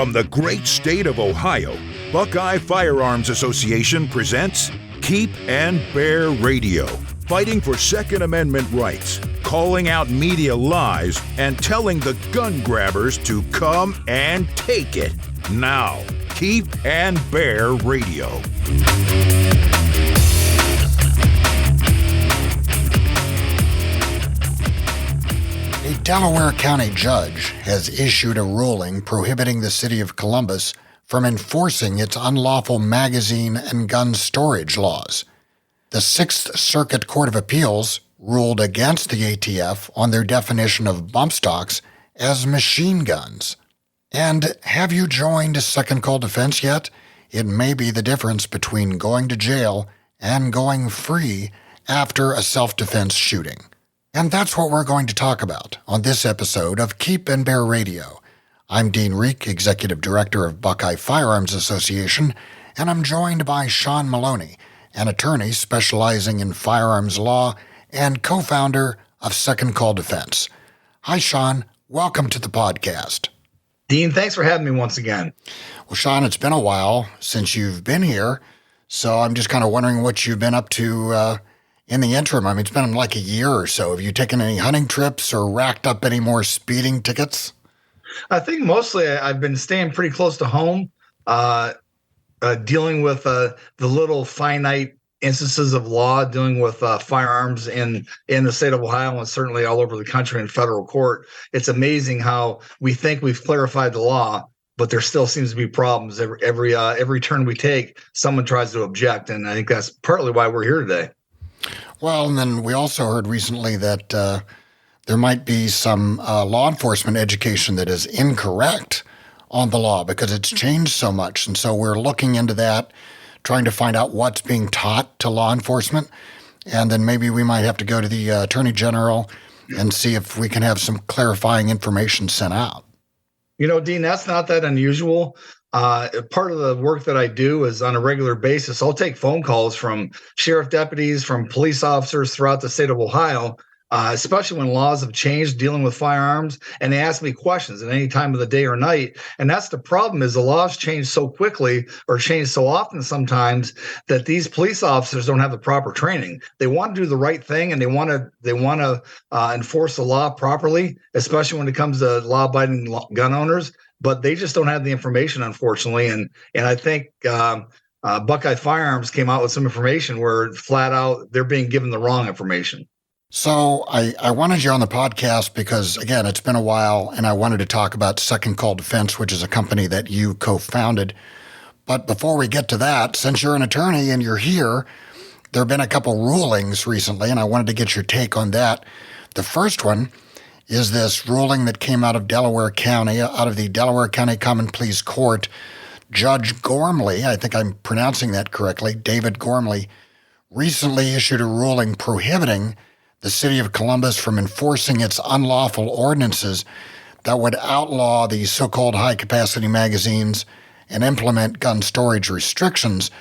From the great state of Ohio, Buckeye Firearms Association presents Keep and Bear Radio, fighting for Second Amendment rights, calling out media lies, and telling the gun grabbers to come and take it. Now, Keep and Bear Radio. A Delaware County judge has issued a ruling prohibiting the city of Columbus from enforcing its unlawful magazine and gun storage laws. The Sixth Circuit Court of Appeals ruled against the ATF on their definition of bumpstocks as machine guns. And have you joined Second Call Defense yet? It may be the difference between going to jail and going free after a self-defense shooting. And that's what we're going to talk about on this episode of Keep and Bear Radio. I'm Dean Reek, Executive Director of Buckeye Firearms Association, and I'm joined by Sean Maloney, an attorney specializing in firearms law and co-founder of Second Call Defense. Hi, Sean. Welcome to the podcast. Dean, thanks for having me once again. Well, Sean, it's been a while since you've been here, so I'm just kind of wondering what you've been up to in the interim. I mean, it's been like a year or so. Have you taken any hunting trips or racked up any more speeding tickets? I think mostly I've been staying pretty close to home, dealing with the little finite instances of law, dealing with firearms in the state of Ohio and certainly all over the country in federal court. It's amazing how we think we've clarified the law, but there still seems to be problems. Every turn we take, someone tries to object, and I think that's partly why we're here today. Well, and then we also heard recently that there might be some law enforcement education that is incorrect on the law because it's changed so much. And so we're looking into that, trying to find out what's being taught to law enforcement. And then maybe we might have to go to the Attorney General and see if we can have some clarifying information sent out. You know, Dean, that's not that unusual. Part of the work that I do is on a regular basis, I'll take phone calls from sheriff deputies, from police officers throughout the state of Ohio, especially when laws have changed dealing with firearms, and they ask me questions at any time of the day or night. And that's the problem, is the laws change so quickly or change so often sometimes that these police officers don't have the proper training. They want to do the right thing, and they want to enforce the law properly, especially when it comes to law-abiding gun owners. But they just don't have the information, unfortunately. And I think Buckeye Firearms came out with some information where flat out they're being given the wrong information. So I wanted you on the podcast because, again, it's been a while, and I wanted to talk about Second Call Defense, which is a company that you co-founded. But before we get to that, since you're an attorney and you're here, there have been a couple rulings recently, and I wanted to get your take on that. The first one is this ruling that came out of Delaware County, out of the Delaware County Common Pleas Court. Judge Gormley, I think I'm pronouncing that correctly, David Gormley, recently issued a ruling prohibiting the city of Columbus from enforcing its unlawful ordinances that would outlaw the so-called high-capacity magazines and implement gun storage restrictions.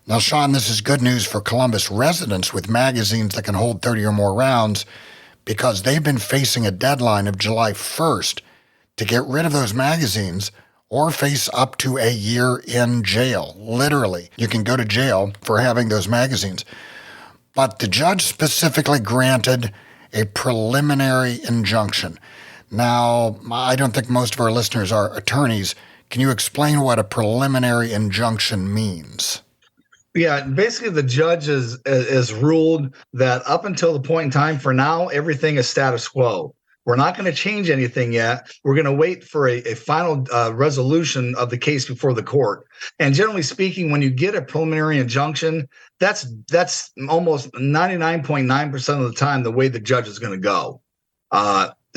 Now, Sean, this is good news for Columbus residents with magazines that can hold 30 or more rounds, because they've been facing a deadline of July 1st to get rid of those magazines or face up to a year in jail. Literally, you can go to jail for having those magazines. But the judge specifically granted a preliminary injunction. Now, I don't think most of our listeners are attorneys. Can you explain what a preliminary injunction means? Yeah, basically the judge has ruled that up until the point in time, for now, everything is status quo. We're not going to change anything yet. We're going to wait for a final resolution of the case before the court. And generally speaking, when you get a preliminary injunction, that's almost 99.9% of the time the way the judge is going to go.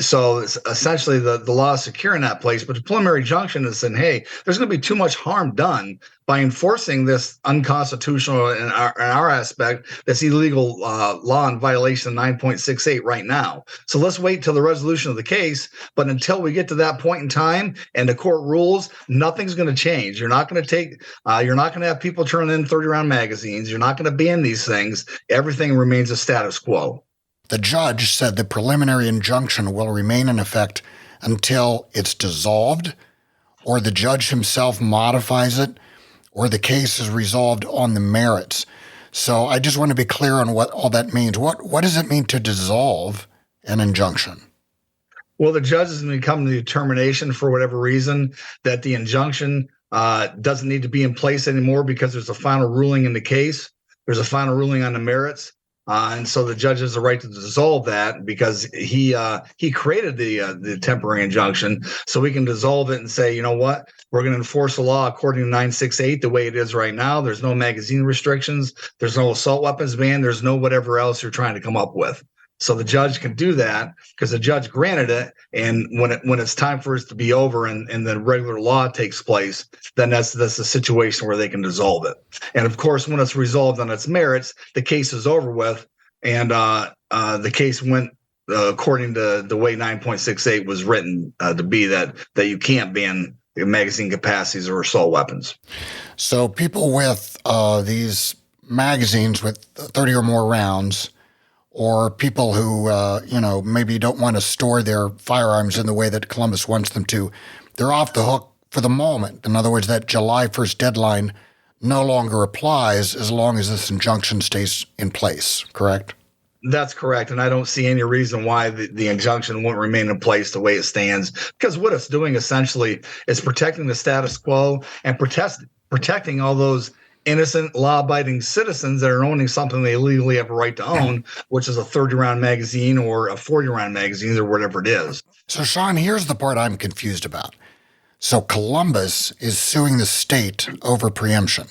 So it's essentially the law is secure in that place, but the preliminary injunction is saying, hey, there's going to be too much harm done by enforcing this unconstitutional, in our aspect, this illegal law in violation of 9.68 right now. So let's wait till the resolution of the case. But until we get to that point in time and the court rules, nothing's going to change. You're not going to have people turn in 30-round magazines. You're not going to ban these things. Everything remains a status quo. The judge said the preliminary injunction will remain in effect until it's dissolved or the judge himself modifies it, or the case is resolved on the merits. So I just want to be clear on what all that means. What does it mean to dissolve an injunction? Well, the judge is going to come to the determination for whatever reason that the injunction doesn't need to be in place anymore because there's a final ruling in the case. There's a final ruling on the merits. And so the judge has the right to dissolve that because he created the temporary injunction, so we can dissolve it and say, you know what, we're going to enforce the law according to 968 the way it is right now. There's no magazine restrictions. There's no assault weapons ban. There's no whatever else you're trying to come up with. So the judge can do that because the judge granted it, and when it's time for it to be over and the regular law takes place, then that's a situation where they can dissolve it. And of course, when it's resolved on its merits, the case is over with, and the case went according to the way 9.68 was written to be that you can't ban magazine capacities or assault weapons. So people with these magazines with 30 or more rounds, or people who, maybe don't want to store their firearms in the way that Columbus wants them to, they're off the hook for the moment. In other words, that July 1st deadline no longer applies as long as this injunction stays in place, correct? That's correct. And I don't see any reason why the injunction won't remain in place the way it stands, because what it's doing essentially is protecting the status quo and protecting all those innocent, law-abiding citizens that are owning something they legally have a right to own, which is a 30-round magazine or a 40-round magazine or whatever it is. So, Sean, here's the part I'm confused about. So Columbus is suing the state over preemption,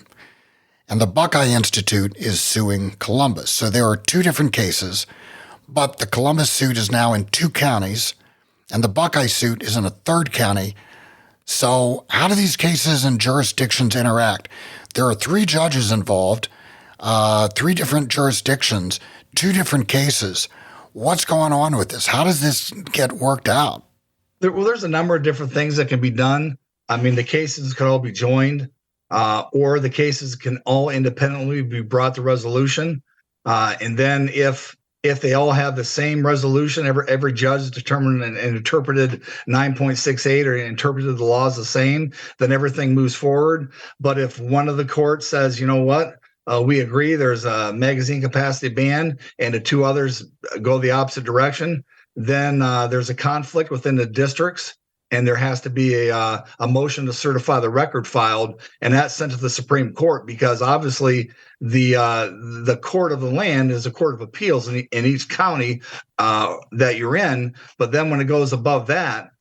and the Buckeye Institute is suing Columbus. So there are two different cases, but the Columbus suit is now in 2 counties, and the Buckeye suit is in a 3rd county. So how do these cases and jurisdictions interact? There are 3 judges involved, 3 different jurisdictions, 2 different cases. What's going on with this? How does this get worked out? There's a number of different things that can be done. I mean, the cases could all be joined, or the cases can all independently be brought to resolution. And then if they all have the same resolution, every judge determined and interpreted 9.68 or interpreted the laws the same, then everything moves forward. But if one of the courts says, you know what, we agree there's a magazine capacity ban, and the 2 others go the opposite direction, then there's a conflict within the districts, and there has to be a motion to certify the record filed, and that's sent to the Supreme Court, because obviously the court of the land is a court of appeals in each county that you're in. But then when it goes above that,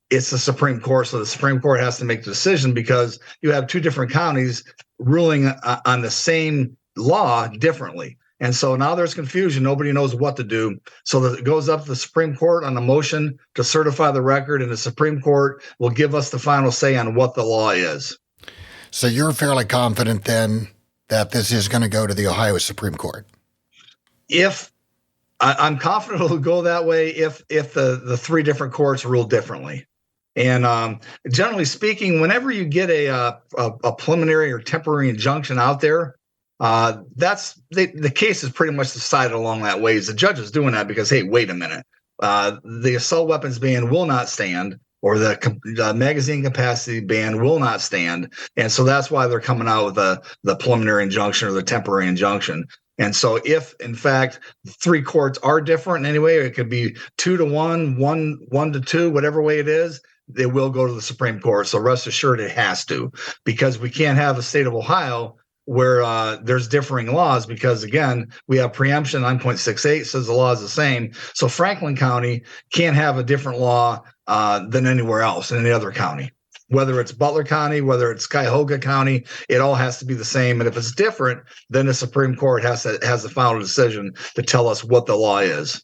it's the Supreme Court. So the Supreme Court has to make the decision, because you have 2 different counties ruling on the same law differently. And so now there's confusion. Nobody knows what to do. So it goes up to the Supreme Court on a motion to certify the record, and the Supreme Court will give us the final say on what the law is. So you're fairly confident then that this is going to go to the Ohio Supreme Court? If I'm confident it'll go that way, if the 3 different courts rule differently. And generally speaking, whenever you get a preliminary or temporary injunction out there, the case is pretty much decided along that way. The judge is doing that because, hey, wait a minute, the assault weapons ban will not stand, or the magazine capacity ban will not stand, and so that's why they're coming out with the preliminary injunction or the temporary injunction. And so, if in fact 3 courts are different in any way, it could be 2 to 1, 1 to 2, whatever way it is, they will go to the Supreme Court. So rest assured, it has to, because we can't have a state of Ohio where there's differing laws, because again, we have preemption. 9.68 says the law is the same. So Franklin County can't have a different law than anywhere else in any other county. Whether it's Butler County, whether it's Cuyahoga County, it all has to be the same. And if it's different, then the Supreme Court has the final decision to tell us what the law is.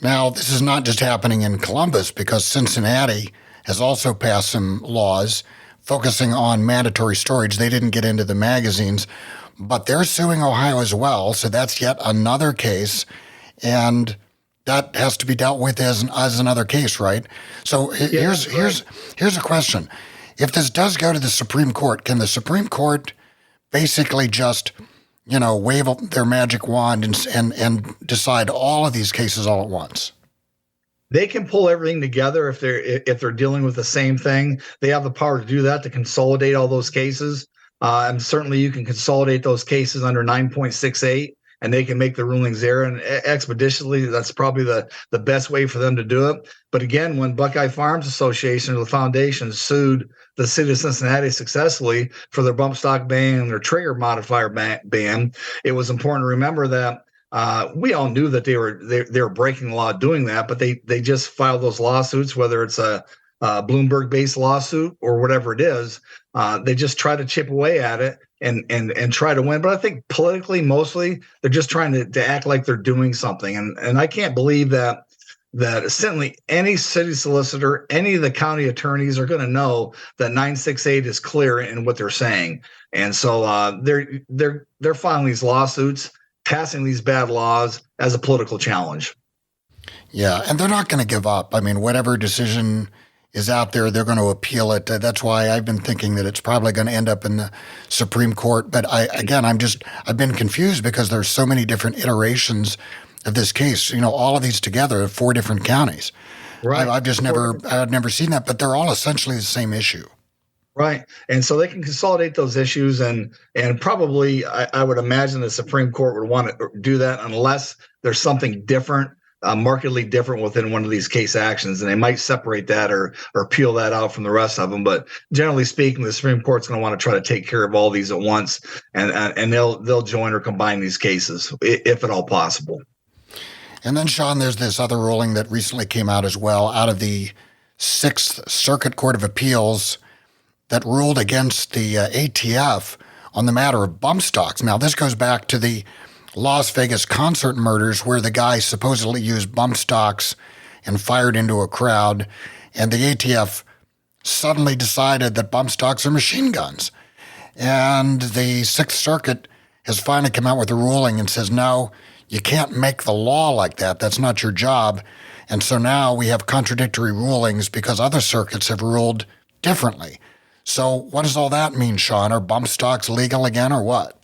Now, this is not just happening in Columbus, because Cincinnati has also passed some laws focusing on mandatory storage. They didn't get into the magazines, but they're suing Ohio as well. So that's yet another case, and that has to be dealt with as another case, right? So here's a question. If this does go to the Supreme Court, can the Supreme Court basically just, wave their magic wand and decide all of these cases all at once? They can pull everything together if they're dealing with the same thing. They have the power to do that, to consolidate all those cases. And certainly you can consolidate those cases under 9.68, and they can make the rulings there. And expeditiously, that's probably the best way for them to do it. But again, when Buckeye Farms Association or the foundation sued the city of Cincinnati successfully for their bump stock ban and their trigger modifier ban, it was important to remember that we all knew that they were breaking the law doing that, but they just filed those lawsuits, whether it's a Bloomberg-based lawsuit or whatever it is. They just try to chip away at it and try to win. But I think politically, mostly, they're just trying to act like they're doing something. And I can't believe that certainly any city solicitor, any of the county attorneys are going to know that 968 is clear in what they're saying. And so they're filing these lawsuits, passing these bad laws as a political challenge. Yeah, and they're not going to give up. I mean, whatever decision is out there, they're going to appeal it. That's why I've been thinking that it's probably going to end up in the Supreme Court. But I've been confused because there's so many different iterations of this case. All of these together, 4 different counties. Right. I've never seen that, but they're all essentially the same issue. Right. And so they can consolidate those issues, and probably I would imagine the Supreme Court would want to do that unless there's something different, markedly different within one of these case actions, and they might separate that or peel that out from the rest of them. But generally speaking, the Supreme Court's going to want to try to take care of all these at once, and they'll join or combine these cases if at all possible. And then, Sean, there's this other ruling that recently came out as well, out of the 6th Circuit Court of Appeals, that ruled against the ATF on the matter of bump stocks. Now, this goes back to the Las Vegas concert murders where the guy supposedly used bump stocks and fired into a crowd, and the ATF suddenly decided that bump stocks are machine guns. And the 6th Circuit has finally come out with a ruling and says, no, you can't make the law like that. That's not your job. And so now we have contradictory rulings because other circuits have ruled differently. So what does all that mean, Sean? Are bump stocks legal again or what?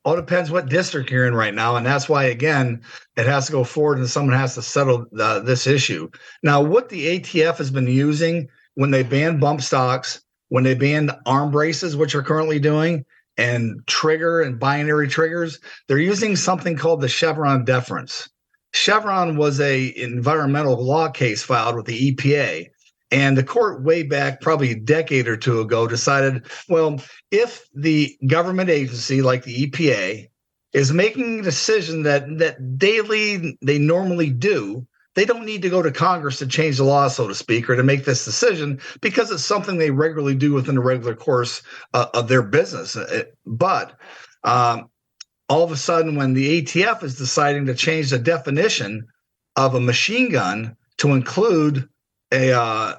Well, it depends what district you're in right now. And that's why, again, it has to go forward and someone has to settle this issue. Now, what the ATF has been using when they banned bump stocks, when they banned arm braces, which are currently doing, and trigger and binary triggers, they're using something called the Chevron deference. Chevron was a environmental law case filed with the EPA. And the court way back probably a decade or two ago decided, well, if the government agency like the EPA is making a decision that daily they normally do, they don't need to go to Congress to change the law, so to speak, or to make this decision because it's something they regularly do within the regular course of their business. But all of a sudden, when the ATF is deciding to change the definition of a machine gun to include a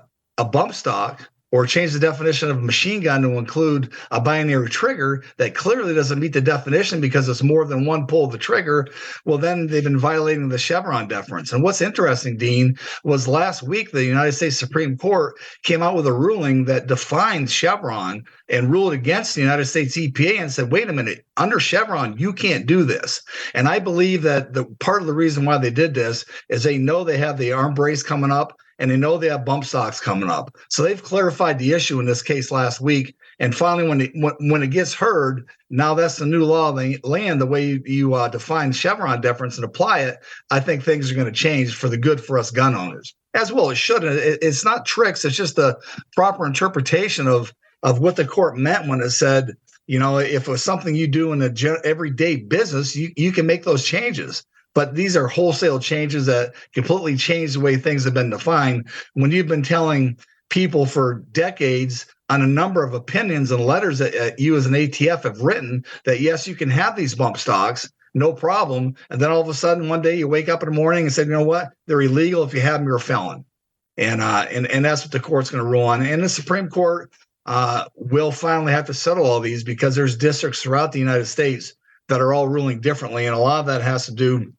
bump stock, or change the definition of a machine gun to include a binary trigger that clearly doesn't meet the definition because it's more than one pull of the trigger, well, then they've been violating the Chevron deference. And what's interesting, Dean, was last week the United States Supreme Court came out with a ruling that defined Chevron and ruled against the United States EPA and said, wait a minute, under Chevron, you can't do this. And I believe that the part of the reason why they did this is they know they have the arm brace coming up, and they know they have bump stocks coming up. So they've clarified the issue in this case last week. And finally, when it gets heard, now that's the new law of the land, the way you define Chevron deference and apply it, I think things are going to change for the good for us gun owners. As well, it should. It's not tricks. It's just the proper interpretation of what the court meant when it said, if it was something you do in a everyday business, you can make those changes. But these are wholesale changes that completely change the way things have been defined. When you've been telling people for decades on a number of opinions and letters that you as an ATF have written that, yes, you can have these bump stocks, no problem. And then all of a sudden, one day you wake up in the morning and say, you know what? They're illegal. If you have them, you're a felon. And that's what the court's going to rule on. And the Supreme Court will finally have to settle all these because there's districts throughout the United States that are all ruling differently. And a lot of that has to do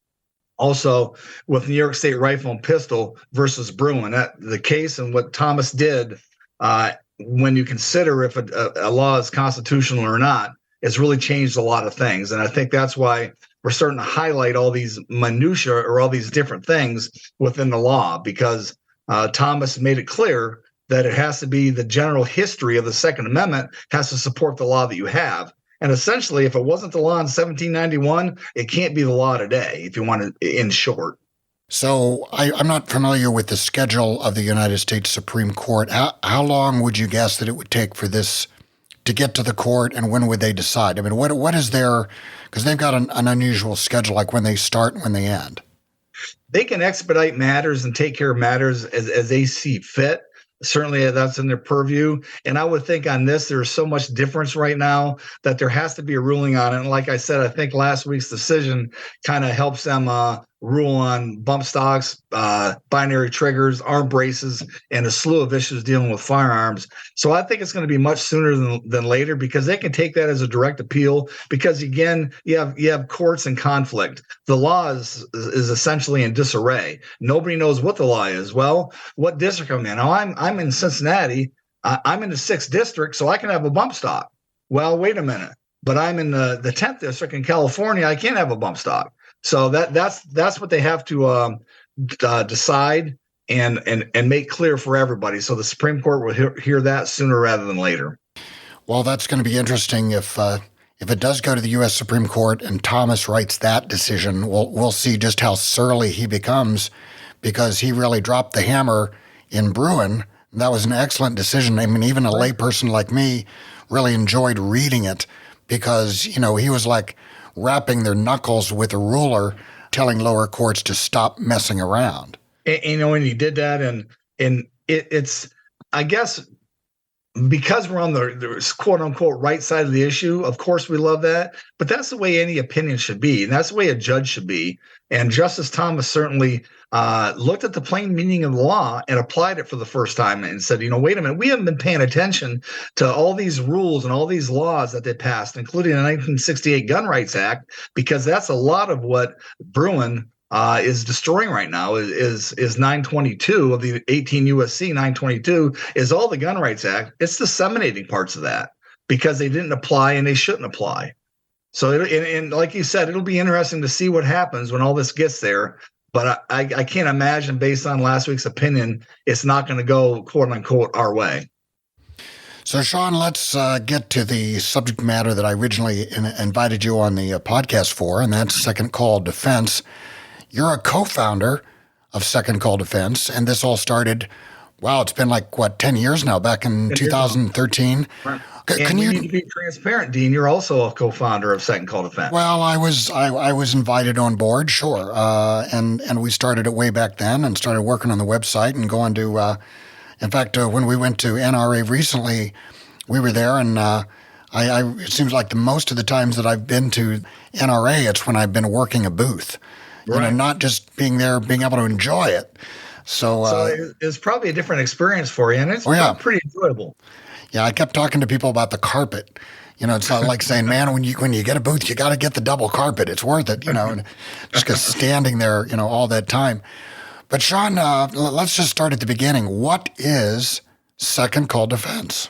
also with New York State Rifle and Pistol versus Bruin. The case and what Thomas did, when you consider if a law is constitutional or not, has really changed a lot of things. And I think that's why we're starting to highlight all these minutia or all these different things within the law, because Thomas made it clear that it has to be the general history of the Second Amendment has to support the law that you have. And essentially, if it wasn't the law in 1791, it can't be the law today, if you want to, in short. So I'm not familiar with the schedule of the United States Supreme Court. How long would you guess that it would take for this to get to the court, and when would they decide? I mean, what is their, because they've got an unusual schedule, like when they start and when they end. They can expedite matters and take care of matters as they see fit. Certainly that's in their purview. And I would think on this, there's so much difference right now that there has to be a ruling on it. And like I said, I think last week's decision kind of helps them rule on bump stocks, binary triggers, arm braces, and a slew of issues dealing with firearms. So I think it's going to be much sooner than later, because they can take that as a direct appeal. Because again, you have courts in conflict. The law is essentially in disarray. Nobody knows what the law is. Well, what district I'm in? Now, I'm in Cincinnati. I'm in the 6th district, so I can have a bump stock. Well, wait a minute. But I'm in the 10th district in California. I can't have a bump stock. So that's what they have to decide and make clear for everybody. So the Supreme Court will hear that sooner rather than later. Well, that's going to be interesting if it does go to the U.S. Supreme Court and Thomas writes that decision. We'll see just how surly he becomes, because he really dropped the hammer in Bruin. That was an excellent decision. I mean, even a layperson like me really enjoyed reading it, because he was like wrapping their knuckles with a ruler, telling lower courts to stop messing around. And he did that, and it's, I guess, because we're on the quote unquote right side of the issue, of course we love that, but that's the way any opinion should be. And that's the way a judge should be. And Justice Thomas certainly looked at the plain meaning of the law and applied it for the first time and said, wait a minute, we haven't been paying attention to all these rules and all these laws that they passed, including the 1968 Gun Rights Act, because that's a lot of what Bruin is destroying right now is 922 of the 18 USC 922 is all the Gun Rights Act. It's disseminating parts of that because they didn't apply and they shouldn't apply. So, and like you said, it'll be interesting to see what happens when all this gets there. But I can't imagine, based on last week's opinion, it's not going to go, quote unquote, our way. So, Sean, let's get to the subject matter that I originally invited you on the podcast for, and that's Second Call Defense. You're a co-founder of Second Call Defense, and this all started, it's been 10 years now, back in 2013. Right. And you need to be transparent, Dean. You're also a co-founder of Second Call Defense. Well, I was invited on board, sure, and we started it way back then and started working on the website and going to. In fact, when we went to NRA recently, we were there, and it seems like most of the times that I've been to NRA, it's when I've been working a booth, right. Not just being there, being able to enjoy it. So it's probably a different experience for you, and it's pretty enjoyable. Yeah, I kept talking to people about the carpet. It's not like saying, man, when you get a booth, you got to get the double carpet. It's worth it, and just because standing there, all that time. But Sean, let's just start at the beginning. What is Second Call Defense?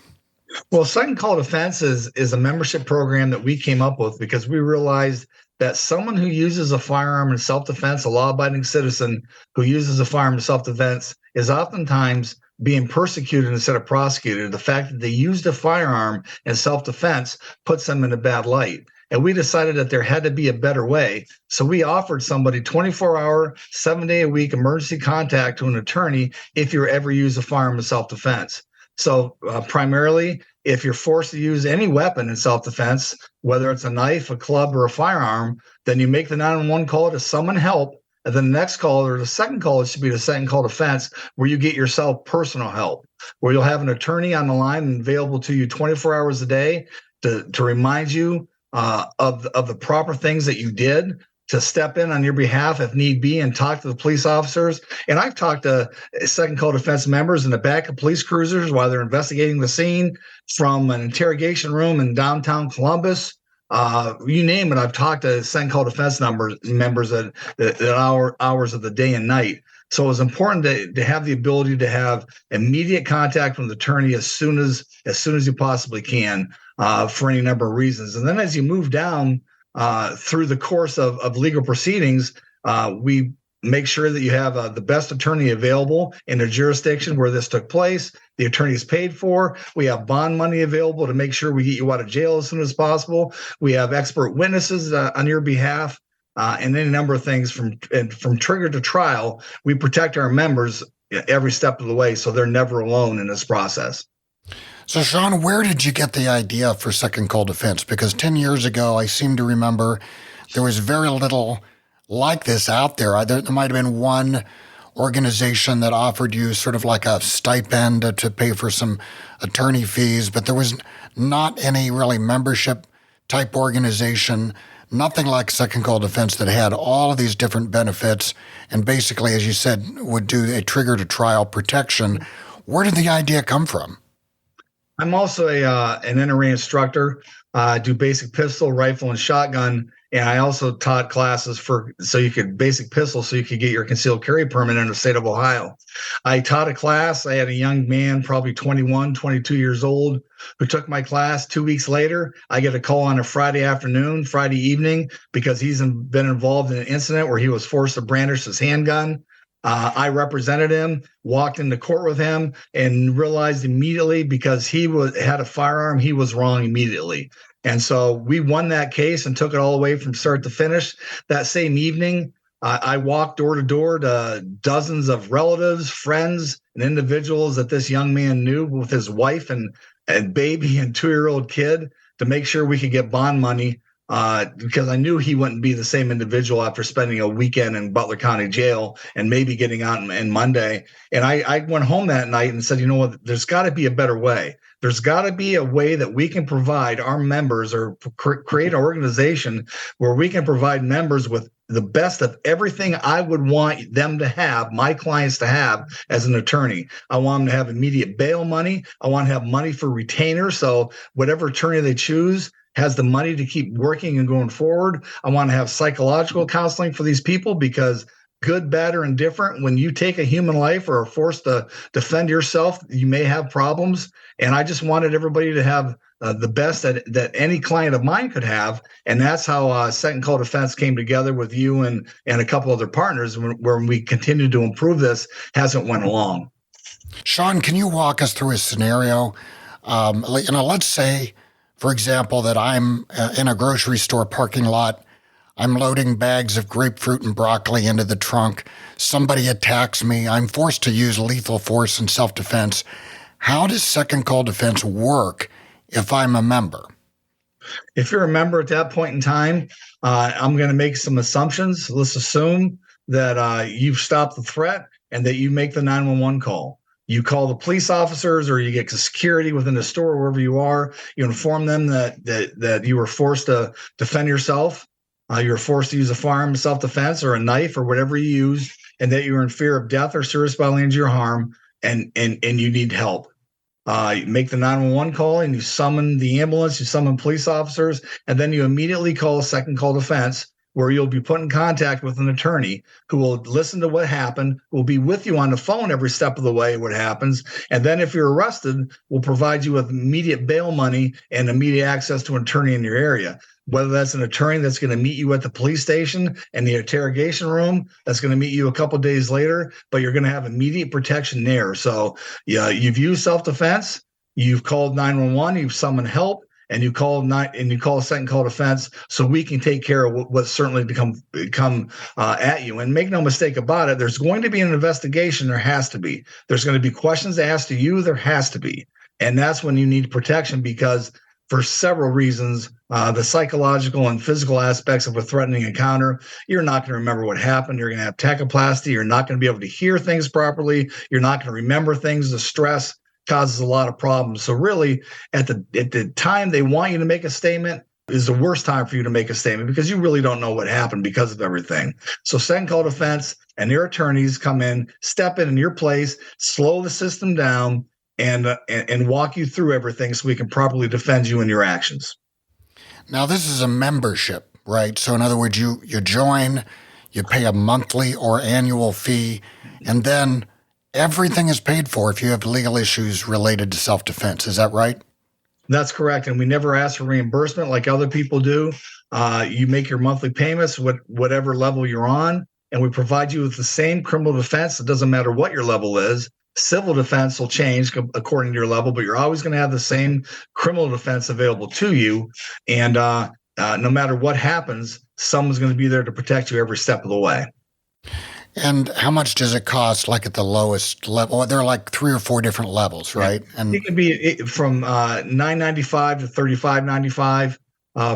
Well, Second Call Defense is a membership program that we came up with because we realized that someone who uses a firearm in self-defense, a law-abiding citizen who uses a firearm in self-defense, is oftentimes being persecuted instead of prosecuted. The fact that they used a firearm in self-defense puts them in a bad light. And we decided that there had to be a better way. So we offered somebody 24-hour, 7-day-a-week emergency contact to an attorney if you ever use a firearm in self-defense. So primarily, if you're forced to use any weapon in self-defense, whether it's a knife, a club, or a firearm, then you make the 911 call to summon help. And then the next call, or the second call, it should be the Second Call Defense, where you get yourself personal help, where you'll have an attorney on the line and available to you 24 hours a day to remind you of the proper things that you did, to step in on your behalf if need be and talk to the police officers. And I've talked to Second Call Defense members in the back of police cruisers while they're investigating the scene, from an interrogation room in downtown Columbus. You name it, I've talked to Second Call Defense members at hours of the day and night. So it's important to have the ability to have immediate contact with the attorney as soon as you possibly can, for any number of reasons. And then as you move down through the course of legal proceedings, we make sure that you have the best attorney available in the jurisdiction where this took place. The attorney is paid for. We have bond money available to make sure we get you out of jail as soon as possible. We have expert witnesses on your behalf, and any number of things from trigger to trial. We protect our members every step of the way, so they're never alone in this process. So, Sean, where did you get the idea for second call defense? Because 10 years ago, I seem to remember there was very little like this out there. There might have been one organization that offered you sort of like a stipend to pay for some attorney fees, but there was not any really membership type organization, nothing like second call defense that had all of these different benefits and basically, as you said, would do a trigger to trial protection. Where did the idea come from? I'm also an NRA instructor. I do basic pistol, rifle, and shotgun. And I also taught classes so you could basic pistol, so you could get your concealed carry permit in the state of Ohio. I taught a class. I had a young man, probably 21, 22 years old, who took my class. 2 weeks later, I get a call on a Friday afternoon, Friday evening, because he's been involved in an incident where he was forced to brandish his handgun. I represented him, walked into court with him, and realized immediately, because he had a firearm, he was wrong immediately. And so we won that case and took it all the way from start to finish. That same evening, I walked door to door to dozens of relatives, friends, and individuals that this young man knew, with his wife and baby and 2-year-old kid, to make sure we could get bond money, because I knew he wouldn't be the same individual after spending a weekend in Butler County Jail and maybe getting out on Monday. And I went home that night and said, you know what, there's got to be a better way. There's got to be a way that we can provide our members, or create an organization where we can provide members with the best of everything I would want them to have, my clients to have as an attorney. I want them to have immediate bail money. I want to have money for retainers, so whatever attorney they choose has the money to keep working and going forward. I want to have psychological counseling for these people, because good, bad, or indifferent, when you take a human life or are forced to defend yourself, you may have problems. And I just wanted everybody to have the best that any client of mine could have. And that's how Second Call Defense came together with you and a couple other partners, where we continue to improve this as it went along. Sean, can you walk us through a scenario? Let's say, for example, that I'm in a grocery store parking lot. I'm loading bags of grapefruit and broccoli into the trunk. Somebody attacks me. I'm forced to use lethal force in self-defense. How does second call defense work if I'm a member? If you're a member at that point in time, I'm going to make some assumptions. Let's assume that you've stopped the threat and that you make the 911 call. You call the police officers, or you get to security within the store, wherever you are. You inform them that you were forced to defend yourself. You're forced to use a firearm of self-defense or a knife or whatever you use, and that you're in fear of death or serious bodily injury or harm, and you need help. You make the 911 call, and you summon the ambulance, you summon police officers, and then you immediately call a second call defense, where you'll be put in contact with an attorney who will listen to what happened, will be with you on the phone every step of the way what happens, and then if you're arrested, will provide you with immediate bail money and immediate access to an attorney in your area. Whether that's an attorney that's going to meet you at the police station and the interrogation room, that's going to meet you a couple of days later, but you're going to have immediate protection there. So yeah, you've used self-defense, you've called 911, you've summoned help, and you call a second call defense, so we can take care of what's certainly to come at you. And make no mistake about it, there's going to be an investigation. There has to be. There's going to be questions asked to you. There has to be. And that's when you need protection, because for several reasons, the psychological and physical aspects of a threatening encounter, you're not going to remember what happened. You're going to have tachyplasty. You're not going to be able to hear things properly. You're not going to remember things. The stress causes a lot of problems. So really, at the time they want you to make a statement is the worst time for you to make a statement, because you really don't know what happened because of everything. So second call defense and their attorneys come in, step in your place, slow the system down, and walk you through everything so we can properly defend you in your actions. Now, this is a membership, right? So in other words, you join, you pay a monthly or annual fee, and then everything is paid for if you have legal issues related to self-defense. Is that right? That's correct. And we never ask for reimbursement like other people do. You make your monthly payments, whatever level you're on, and we provide you with the same criminal defense. It doesn't matter what your level is. Civil defense will change according to your level, but you're always going to have the same criminal defense available to you. And no matter what happens, someone's going to be there to protect you every step of the way. And how much does it cost, like at the lowest level? There are like 3 or 4 different levels, right? And it can be from $9.95 to $35.95.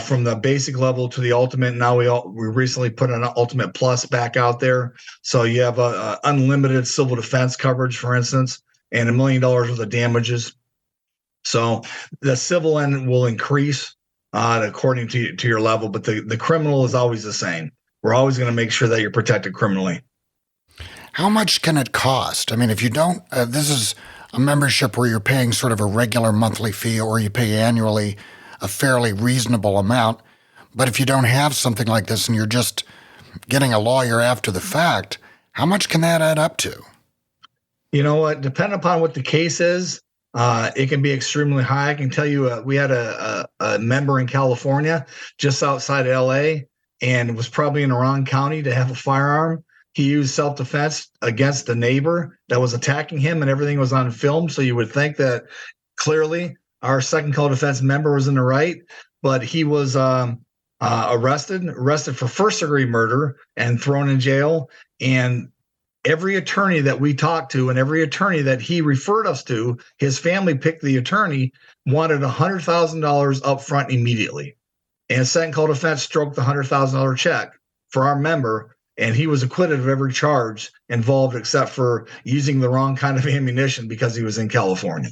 From the basic level to the ultimate. Now we recently put an ultimate plus back out there, so you have a unlimited civil defense coverage, for instance, and $1 million worth of damages. So the civil end will increase according to your level, but the criminal is always the same. We're always going to make sure that you're protected criminally. how much can it cost? I mean, if you don't, this is a membership where you're paying sort of a regular monthly fee, or you pay annually a fairly reasonable amount. But if you don't have something like this and you're just getting a lawyer after the fact, how much can that add up to? You know what? Depending upon what the case is, it can be extremely high. I can tell you, we had a member in California, just outside of LA, and was probably in the wrong county to have a firearm. He used self-defense against a neighbor that was attacking him, and everything was on film. So you would think that clearly our second call defense member was in the right, but he was arrested for first-degree murder and thrown in jail. And every attorney that we talked to and every attorney that he referred us to, his family picked the attorney, wanted $100,000 up front immediately. And second call defense stroked the $100,000 check for our member, and he was acquitted of every charge involved except for using the wrong kind of ammunition because he was in California.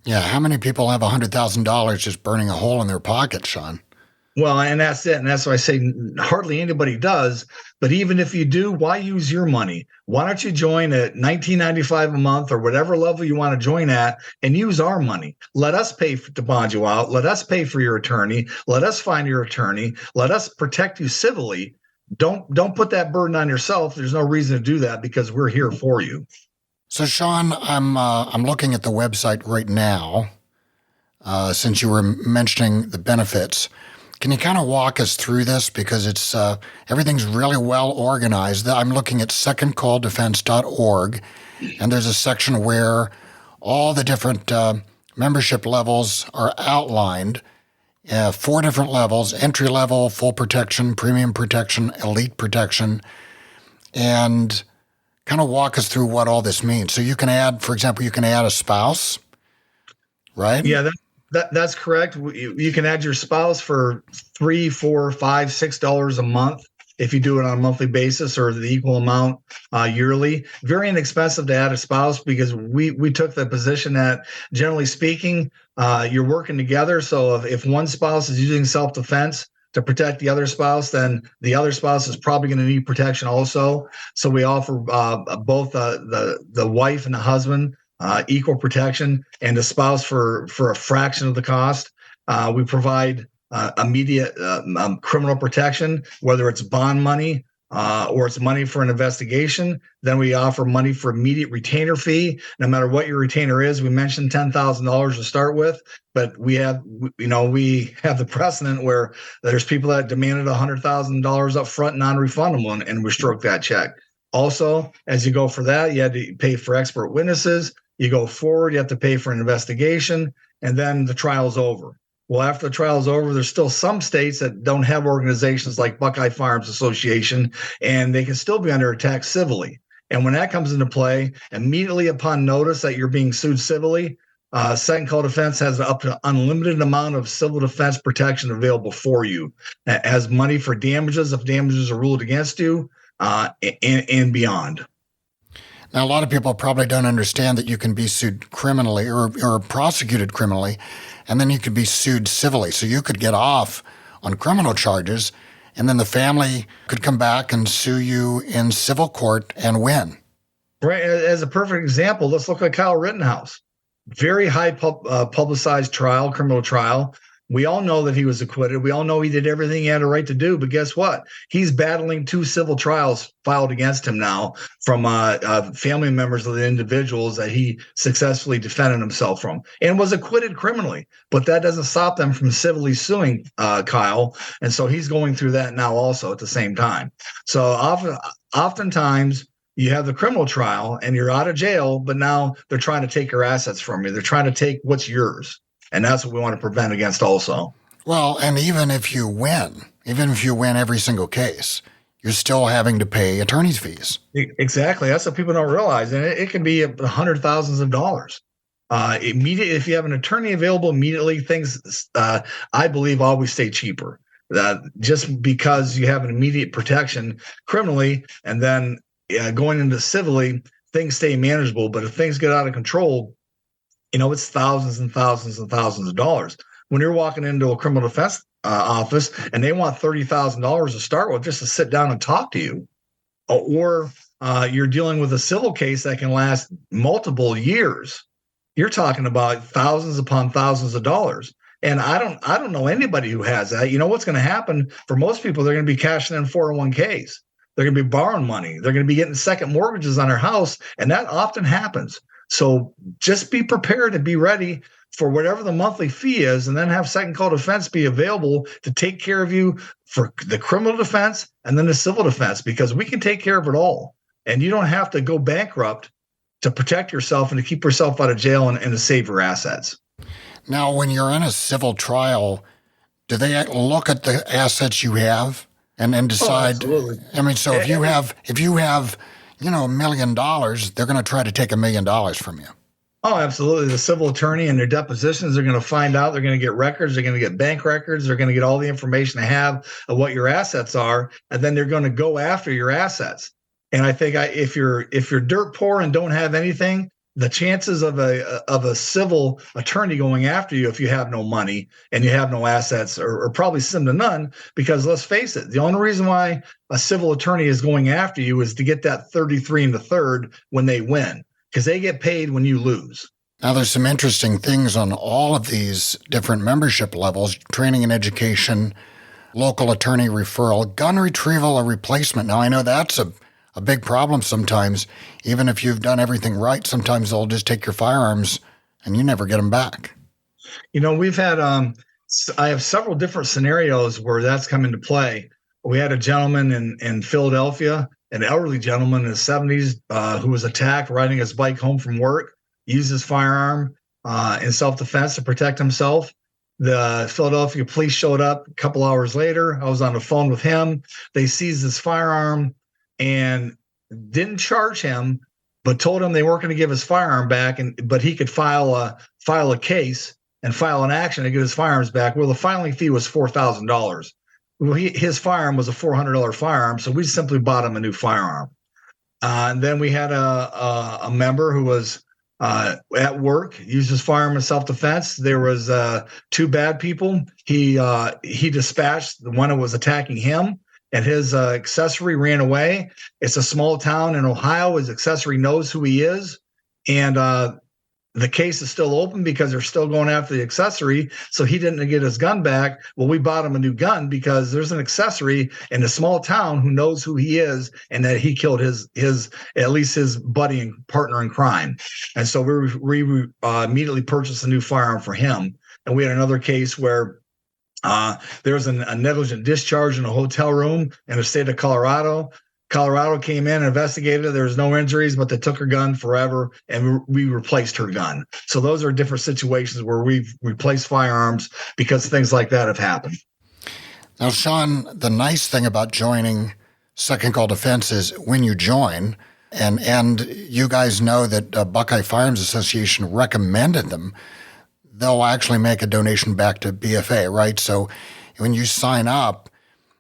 Yeah, how many people have $100,000 just burning a hole in their pocket, Sean? Well, and that's it. And that's why I say hardly anybody does. But even if you do, why use your money? Why don't you join at $19.95 a month or whatever level you want to join at and use our money? Let us pay to bond you out. Let us pay for your attorney. Let us find your attorney. Let us protect you civilly. Don't put that burden on yourself. There's no reason to do that because we're here for you. So, Sean, I'm looking at the website right now, since you were mentioning the benefits. Can you kind of walk us through this? Because it's everything's really well organized. I'm looking at secondcalldefense.org, and there's a section where all the different membership levels are outlined. 4 different levels: entry level, full protection, premium protection, elite protection, and kind of walk us through what all this means. So you can add, for example, you can add a spouse, right? Yeah, that's correct. You can add your spouse for $3, $4, $5, $6 a month if you do it on a monthly basis, or the equal amount yearly. Very inexpensive to add a spouse because we took the position that, generally speaking, you're working together. So if one spouse is using self-defense to protect the other spouse, then the other spouse is probably going to need protection also. So we offer both the wife and the husband equal protection, and the spouse for a fraction of the cost. We provide immediate criminal protection, whether it's bond money or it's money for an investigation. Then we offer money for immediate retainer fee, no matter what your retainer is. We mentioned $10,000 to start with, but we have the precedent where there's people that demanded $100,000 up front, non-refundable, and we stroke that check. Also, as you go for that, you had to pay for expert witnesses. You go forward, you have to pay for an investigation, and then the trial's over. Well, after the trial's over, there's still some states that don't have organizations like Buckeye Firearms Association, and they can still be under attack civilly. And when that comes into play, immediately upon notice that you're being sued civilly, second call defense has up to unlimited amount of civil defense protection available for you. It has money for damages if damages are ruled against you, and beyond. Now, a lot of people probably don't understand that you can be sued criminally or prosecuted criminally, and then you could be sued civilly. So you could get off on criminal charges, and then the family could come back and sue you in civil court and win. Right. As a perfect example, let's look at Kyle Rittenhouse. Very high publicized trial, criminal trial. We all know that he was acquitted. We all know he did everything he had a right to do. But guess what? He's battling 2 civil trials filed against him now from family members of the individuals that he successfully defended himself from, and was acquitted criminally. But that doesn't stop them from civilly suing Kyle. And so he's going through that now also at the same time. So oftentimes you have the criminal trial and you're out of jail, but now they're trying to take your assets from you. They're trying to take what's yours. And that's what we want to prevent against also. Well, and even if you win every single case, you're still having to pay attorney's fees. Exactly. That's what people don't realize. And it can be hundred thousands of dollars. Immediately, if you have an attorney available immediately, things, I believe, always stay cheaper. Just because you have an immediate protection criminally, and then going into civilly, things stay manageable. But if things get out of control, it's thousands and thousands and thousands of dollars. When you're walking into a criminal defense office and they want $30,000 to start with just to sit down and talk to you, or you're dealing with a civil case that can last multiple years, you're talking about thousands upon thousands of dollars. And I don't know anybody who has that. What's going to happen for most people? They're going to be cashing in 401ks. They're going to be borrowing money. They're going to be getting second mortgages on their house, and that often happens. So just be prepared and be ready for whatever the monthly fee is, and then have second call defense be available to take care of you for the criminal defense and then the civil defense, because we can take care of it all. And you don't have to go bankrupt to protect yourself and to keep yourself out of jail and to save your assets. Now, when you're in a civil trial, do they look at the assets you have and then decide? Oh, absolutely. So if you have $1 million, they're going to try to take $1 million from you. Oh, absolutely. The civil attorney and their depositions are going to find out. They're going to get records. They're going to get bank records. They're going to get all the information they have of what your assets are, and then they're going to go after your assets. And I think if you're dirt poor and don't have anything, the chances of a civil attorney going after you if you have no money and you have no assets are probably slim to none, because let's face it, the only reason why a civil attorney is going after you is to get that 33 1/3 when they win, because they get paid when you lose. Now, there's some interesting things on all of these different membership levels: training and education, local attorney referral, gun retrieval or replacement. Now, I know that's a big problem sometimes. Even if you've done everything right, sometimes they'll just take your firearms and you never get them back. We've had, I have several different scenarios where that's come into play. We had a gentleman in Philadelphia, an elderly gentleman in his 70s who was attacked riding his bike home from work, used his firearm in self-defense to protect himself. The Philadelphia police showed up a couple hours later. I was on the phone with him. They seized his firearm and didn't charge him, but told him they weren't going to give his firearm back, but he could file a case and file an action to get his firearms back. Well, the filing fee was $4,000. Well, his firearm was a $400 firearm, so we simply bought him a new firearm. And then we had a member who was at work, used his firearm in self-defense. There was 2 bad people. He dispatched the one who was attacking him, and his accessory ran away. It's a small town in Ohio. His accessory knows who he is, and the case is still open because they're still going after the accessory. So he didn't get his gun back. Well, we bought him a new gun because there's an accessory in a small town who knows who he is and that he killed his at least his buddy and partner in crime. And so we immediately purchased a new firearm for him. And we had another case where there was a negligent discharge in a hotel room in the state of Colorado. Colorado came in and investigated. There was no injuries, but they took her gun forever, and we replaced her gun. So those are different situations where we've replaced firearms because things like that have happened. Now, Sean, the nice thing about joining Second Call Defense is when you join, and you guys know that Buckeye Firearms Association recommended them, they'll actually make a donation back to BFA, right? So when you sign up,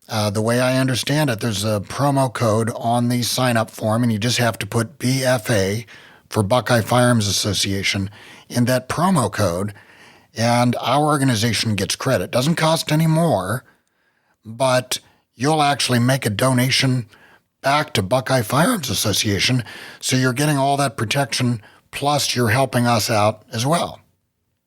the way I understand it, there's a promo code on the sign-up form, and you just have to put BFA for Buckeye Firearms Association in that promo code, and our organization gets credit. Doesn't cost any more, but you'll actually make a donation back to Buckeye Firearms Association, so you're getting all that protection, plus you're helping us out as well.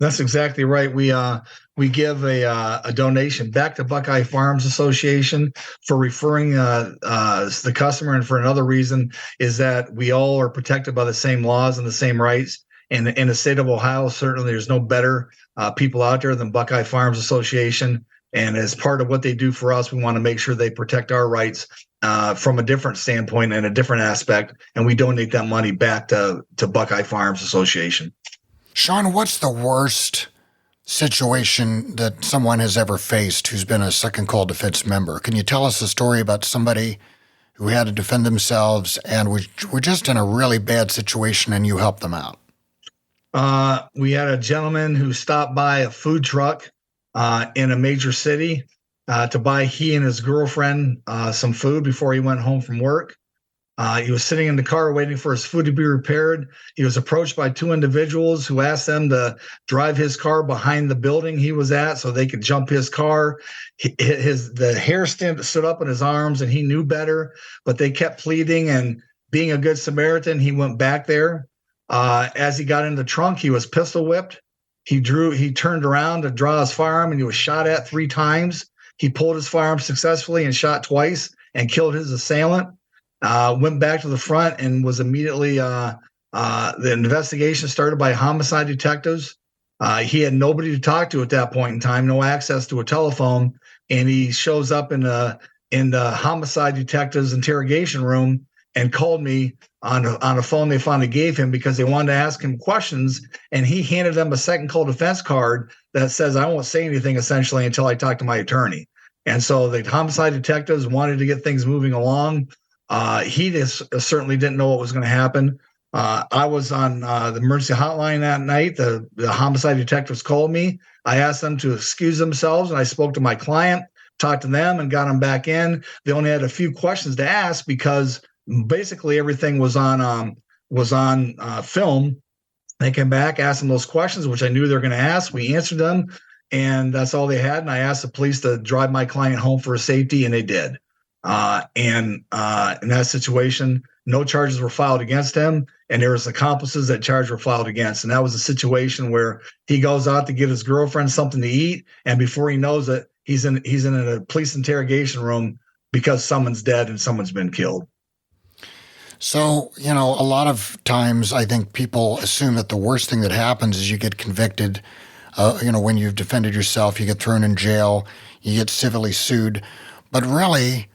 That's exactly right. We give a donation back to Buckeye Farms Association for referring the customer, and for another reason is that we all are protected by the same laws and the same rights. And in the state of Ohio, certainly there's no better people out there than Buckeye Farms Association. And as part of what they do for us, we want to make sure they protect our rights from a different standpoint and a different aspect. And we donate that money back to Buckeye Farms Association. Sean, what's the worst situation that someone has ever faced who's been a second call defense member? Can you tell us a story about somebody who had to defend themselves and were just in a really bad situation and you helped them out? We had a gentleman who stopped by a food truck in a major city to buy he and his girlfriend some food before he went home from work. He was sitting in the car waiting for his food to be repaired. He was approached by two individuals who asked them to drive his car behind the building he was at so they could jump his car. The hair stood up in his arms, and he knew better, but they kept pleading, and being a good Samaritan, he went back there. As he got in the trunk, he was pistol whipped. He turned around to draw his firearm, and he was shot at 3 times. He pulled his firearm successfully and shot twice and killed his assailant. Went back to the front and was immediately the investigation started by homicide detectives. He had nobody to talk to at that point in time, no access to a telephone, and he shows up in the homicide detectives interrogation room and called me on a phone they finally gave him because they wanted to ask him questions, and he handed them a second call defense card that says, I won't say anything essentially until I talk to my attorney. And so the homicide detectives wanted to get things moving along. He just certainly didn't know what was going to happen. I was on the emergency hotline that night. The homicide detectives called me. I asked them to excuse themselves, and I spoke to my client, talked to them, and got them back in. They only had a few questions to ask because basically everything was on film. They came back, asked them those questions, which I knew they were going to ask. We answered them, and that's all they had. And I asked the police to drive my client home for safety, and they did. In that situation, no charges were filed against him, and there was accomplices that charges were filed against. And that was a situation where he goes out to give his girlfriend something to eat, and before he knows it, he's in a police interrogation room because someone's dead and someone's been killed. So, a lot of times I think people assume that the worst thing that happens is you get convicted. When you've defended yourself, you get thrown in jail, you get civilly sued. But really,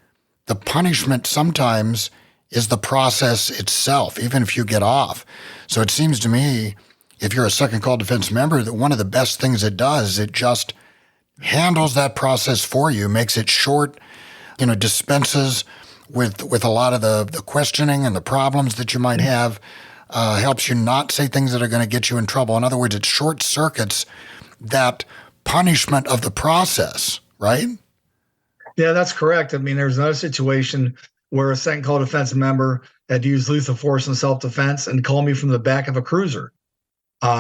the punishment sometimes is the process itself, even if you get off. So it seems to me, if you're a second call defense member, that one of the best things it does is it just handles that process for you, makes it short, dispenses with a lot of the questioning and the problems that you might have, helps you not say things that are going to get you in trouble. In other words, it short circuits that punishment of the process, right? Yeah, that's correct. I mean, there's another situation where a second call defense member had used lethal force in self-defense and called me from the back of a cruiser.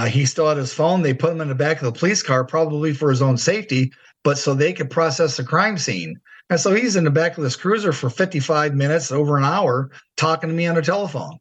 He still had his phone. They put him in the back of the police car, probably for his own safety, but so they could process the crime scene. And so he's in the back of this cruiser for 55 minutes, over an hour, talking to me on the telephone.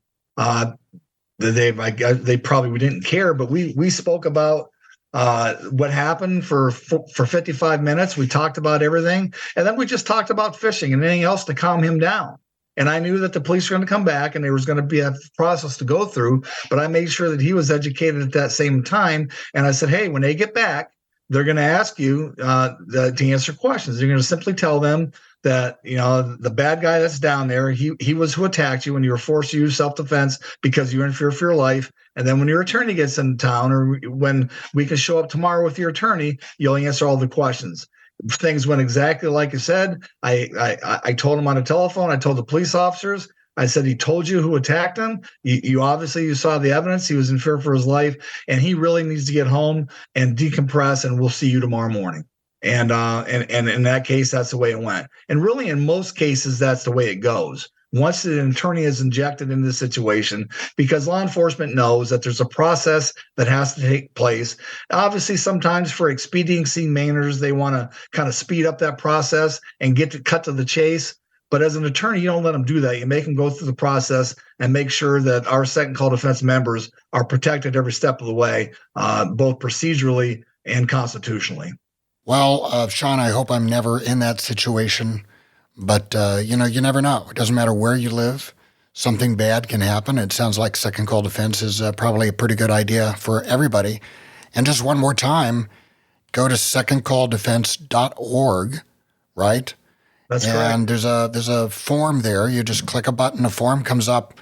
They probably didn't care, but we spoke about what happened for 55 minutes. We talked about everything, and then we just talked about fishing and anything else to calm him down. And I knew that the police were going to come back and there was going to be a process to go through, but I made sure that he was educated at that same time. And I said, hey, when they get back, they're going to ask you to answer questions. You're going to simply tell them that, the bad guy that's down there, he was who attacked you when you were forced to use self-defense because you were in fear for your life. And then when your attorney gets in town, or when we can show up tomorrow with your attorney, you'll answer all the questions. Things went exactly like you said. I told him on the telephone. I told the police officers. I said, he told you who attacked him. You obviously, you saw the evidence. He was in fear for his life, and he really needs to get home and decompress, and we'll see you tomorrow morning. And in that case, that's the way it went. And really, in most cases, that's the way it goes. Once an attorney is injected in this situation, because law enforcement knows that there's a process that has to take place. Obviously, sometimes for expediency manners, they want to kind of speed up that process and cut to the chase. But as an attorney, you don't let them do that. You make them go through the process and make sure that our second call defense members are protected every step of the way, both procedurally and constitutionally. Well, Sean, I hope I'm never in that situation. But, you never know. It doesn't matter where you live. Something bad can happen. It sounds like second call defense is probably a pretty good idea for everybody. And just one more time, go to secondcalldefense.org, right? That's correct. And there's a form there. You just click a button, a form comes up,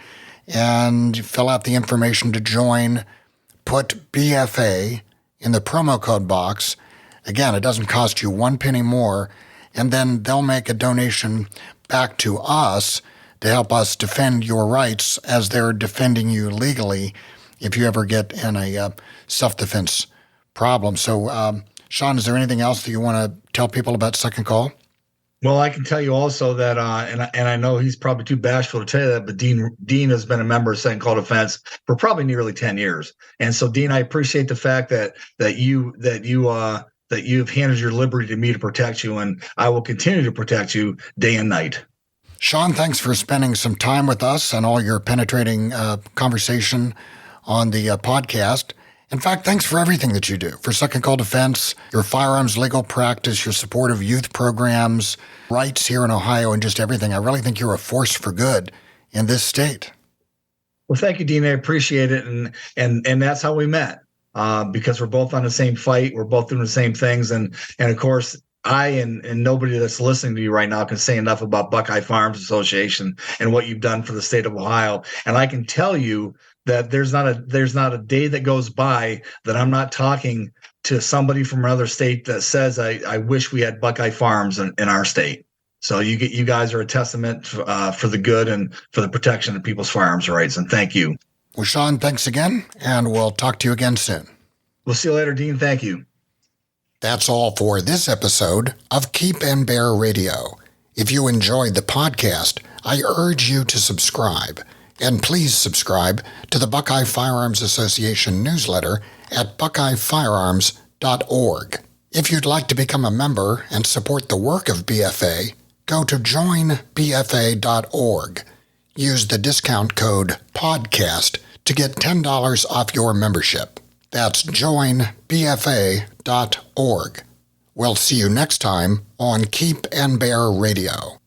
and you fill out the information to join. Put BFA in the promo code box. Again, it doesn't cost you one penny more. And then they'll make a donation back to us to help us defend your rights as they're defending you legally if you ever get in a self-defense problem. So, Sean, is there anything else that you want to tell people about Second Call? Well, I can tell you also that, and I know he's probably too bashful to tell you that, but Dean has been a member of Second Call Defense for probably nearly 10 years. And so, Dean, I appreciate the fact that you've handed your liberty to me to protect you, and I will continue to protect you day and night. Sean, thanks for spending some time with us and all your penetrating conversation on the podcast. In fact, thanks for everything that you do for Second Call Defense, your firearms legal practice, your support of youth programs, rights here in Ohio, and just everything. I really think you're a force for good in this state. Well, thank you, Dean. I appreciate it, and that's how we met. Because we're both on the same fight, we're both doing the same things, and of course, I and nobody that's listening to you right now can say enough about Buckeye Farms Association and what you've done for the state of Ohio. And I can tell you that there's not a day that goes by that I'm not talking to somebody from another state that says I wish we had Buckeye Farms in our state. So you guys are a testament for the good and for the protection of people's firearms rights. And thank you. Well, Sean, thanks again, and we'll talk to you again soon. We'll see you later, Dean. Thank you. That's all for this episode of Keep and Bear Radio. If you enjoyed the podcast, I urge you to subscribe. And please subscribe to the Buckeye Firearms Association newsletter at buckeyefirearms.org. If you'd like to become a member and support the work of BFA, go to joinbfa.org. Use the discount code PODCAST to get $10 off your membership. That's joinbfa.org. We'll see you next time on Keep and Bear Radio.